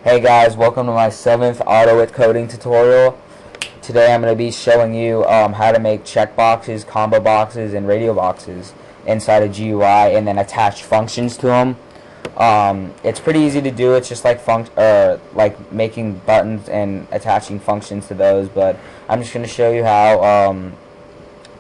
Hey guys, welcome to my 7th AutoIT coding tutorial. Today I'm going to be showing you how to make checkboxes, combo boxes, and radio boxes inside a GUI and then attach functions to them. It's pretty easy to do. It's just like like making buttons and attaching functions to those, but I'm just going to show you how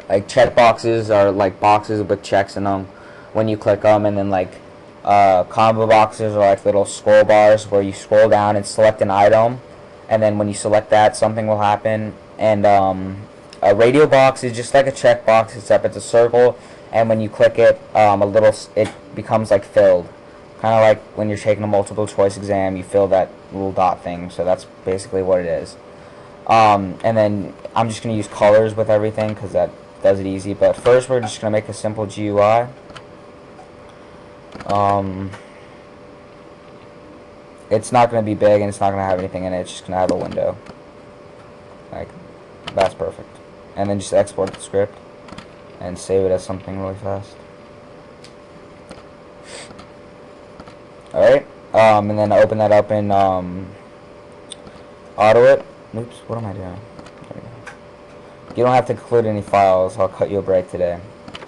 like checkboxes are like boxes with checks in them when you click them, and then like combo boxes are like little scroll bars where you scroll down and select an item, and then when you select that, something will happen. And a radio box is just like a checkbox, except it's a circle, and when you click it, it becomes like filled, kind of like when you're taking a multiple choice exam, you fill that little dot thing. So that's basically what it is. And then I'm just going to use colors with everything because that does it easy. But first, we're just going to make a simple GUI. It's not going to be big and it's not going to have anything in it. It's just going to have a window. Like, that's perfect. And then just export the script and save it as something really fast. Alright, and then open that up in AutoIT. Oops, what am I doing? There we go. You don't have to include any files. I'll cut you a break today.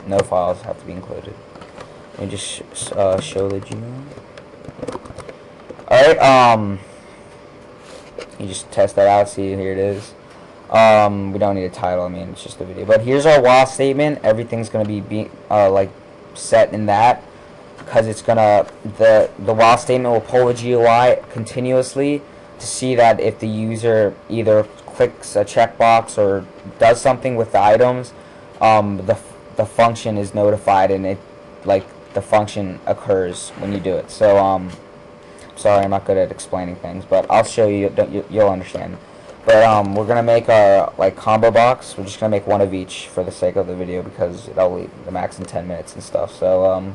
No files have to be included. Let me just show the GUI. Alright, you just test that out, see, here it is. We don't need a title, I mean, it's just a video. But here's our while statement. Everything's going to be like set in that, because it's going to, the while statement will pull the GUI continuously to see that if the user either clicks a checkbox or does something with the items, the function is notified, and it, like, the function occurs when you do it. So, sorry, I'm not good at explaining things, but I'll show you, you'll understand. But, we're going to make our, like, combo box. We're just going to make one of each for the sake of the video, because it'll leave the max in 10 minutes and stuff. So,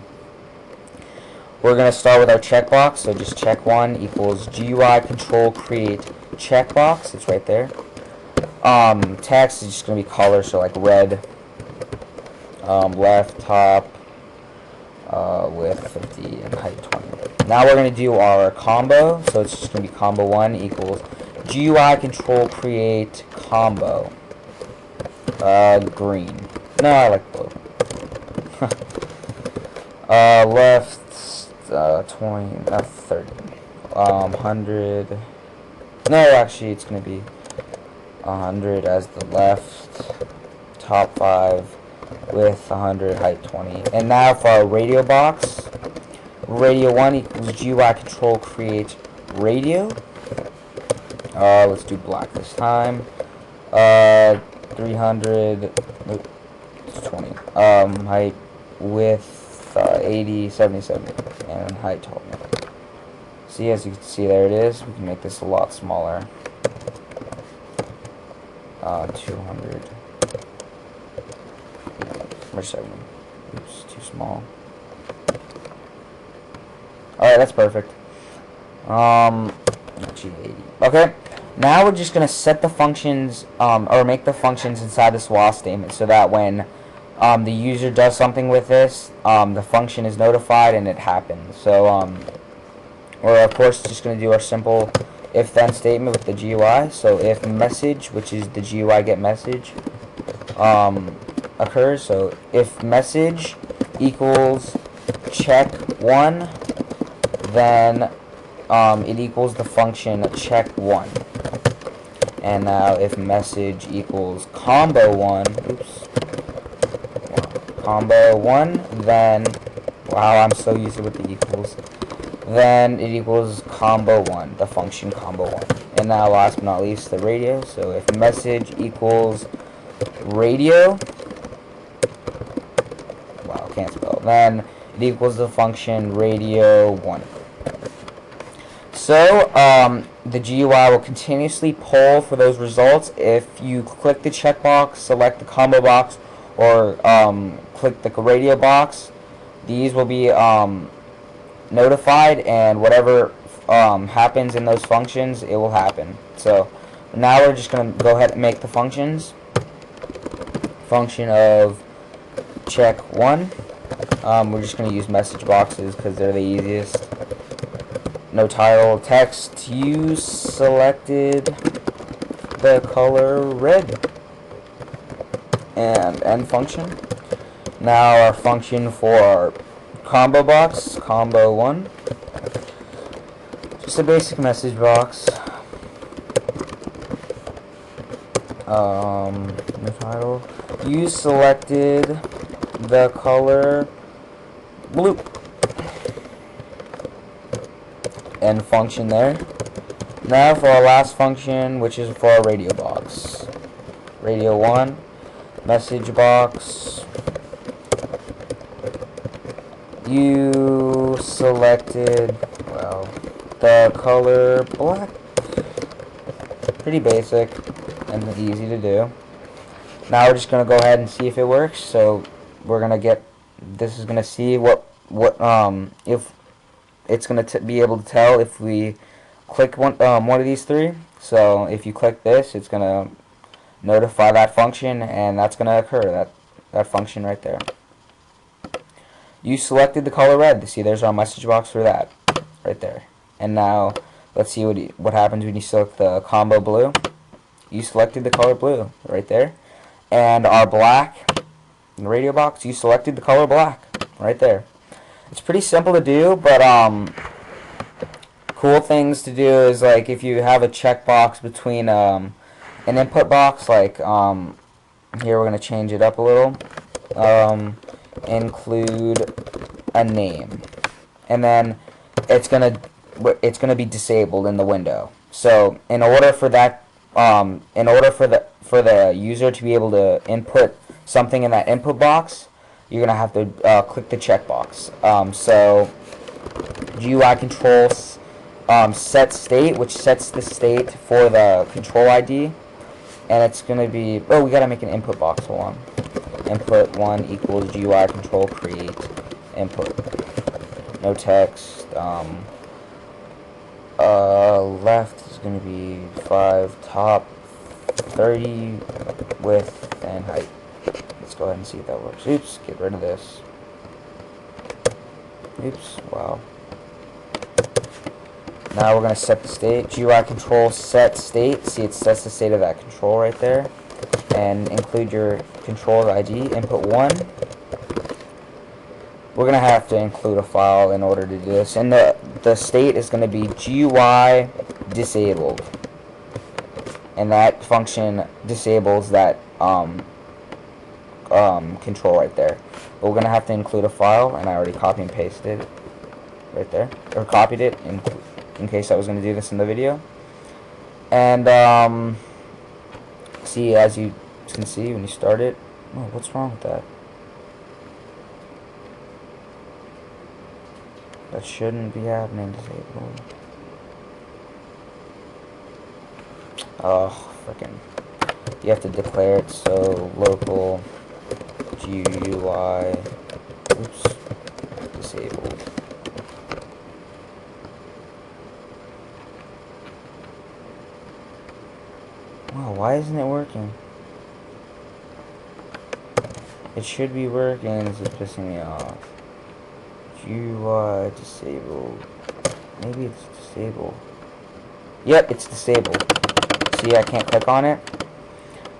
we're going to start with our checkbox. So just check1 equals GUI control create checkbox. It's right there. Text is just going to be color, so like red. Left, top, width 50 and height 20. Now we're going to do our combo, so it's just going to be combo1 equals GUI control create combo. Green. No, I like blue. Left 20, 30, 100. No, actually, it's going to be 100 as the left, top 5. With 100, height 20. And now for our radio box, radio 1 equals GUI control create radio. Let's do black this time. 300, 20. Height, width 80, 77, and height 20. See, as you can see, there it is. We can make this a lot smaller. 200. Or 70. Oops, too small. Alright, that's perfect. G80. Okay, now we're just going to set the functions, or make the functions inside this while statement, so that when the user does something with this, the function is notified and it happens. So, we're of course just going to do our simple if-then statement with the GUI. So if message, which is the GUI get message, occurs, so if message equals check1, then it equals the function check1. And now if message equals combo1, combo1, then, wow, I'm so used to with the equals, then it equals combo1, the function combo1. And now last but not least, the radio. So if message equals radio, can't spell, then it equals the function radio1. So the GUI will continuously pull for those results. If you click the checkbox, select the combo box, or click the radio box, these will be notified, and whatever happens in those functions, it will happen. So now we're just going to go ahead and make the functions. Function of check1. We're just going to use message boxes because they're the easiest. no title, text, you selected the color red, and end function. Now our function for our combo box, combo 1, just a basic message box. No title, you selected the color blue, end function there. Now for our last function, which is for our radio box, radio 1, message box, you selected, well, the color black. Pretty basic and easy to do. Now we're just gonna go ahead and see if it works. So we're gonna get, this is gonna see if it's gonna be able to tell if we click one of these three. So if you click this, it's gonna notify that function, and that's gonna occur, that function right there. You selected the color red. See, there's our message box for that right there. And now let's see what happens when you select the combo blue. You selected the color blue right there. And our black in the radio box, you selected the color black right there. It's pretty simple to do, but cool things to do is, like, if you have a checkbox between an input box, like here we're gonna change it up a little. Include a name, and then it's gonna be disabled in the window. So in order for that, for the user to be able to input something in that input box, you're gonna have to click the checkbox. So GUI controls set state, which sets the state for the control ID, and it's gonna be, oh, we gotta make an input box. Hold on. Input 1 equals GUI control create input. No text. Left is going to be 5, top 30, width and height. Let's go ahead and see if that works. Oops, get rid of this. Oops, wow. Now we're going to set the state. GUI control set state. See, it sets the state of that control right there. And include your control ID, input 1. We're going to have to include a file in order to do this. And the state is going to be GUI disabled. And that function disables that control right there. But we're going to have to include a file, and I already copied and pasted it right there. Or copied it in case I was going to do this in the video. And see, as you can see when you start it, oh, what's wrong with that? That shouldn't be happening. Disabled. Oh, frickin'. You have to declare it, so local GUI, oops, disabled. Wow, why isn't it working? It should be working. This is pissing me off. GUI disabled. Maybe it's disabled. Yep, it's disabled. See, I can't click on it.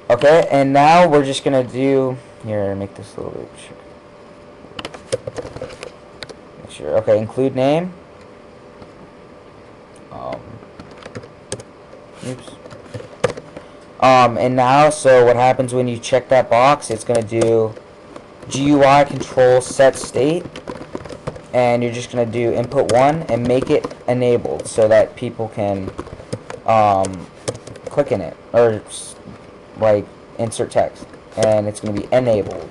Okay, and now we're just gonna do, here, make this a little bit sure. Make sure. Okay, include name. Oops. And now, so what happens when you check that box? It's gonna do GUI control set state, and you're just gonna do input 1 and make it enabled so that people can click in it, or like insert text, and it's gonna be enabled.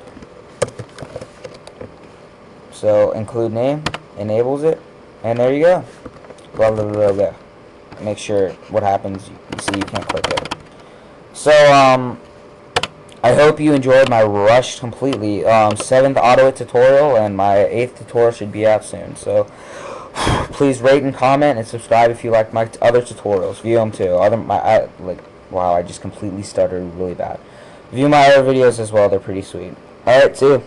So include name enables it, and there you go. Blah blah blah blah. Make sure what happens. You see, you can't click it. So I hope you enjoyed my rush completely 7th AutoIT tutorial, and my 8th tutorial should be out soon. So please rate and comment and subscribe if you like my other tutorials. View them too. Wow, I just completely stuttered really bad. View my other videos as well. They're pretty sweet. Alright, see you.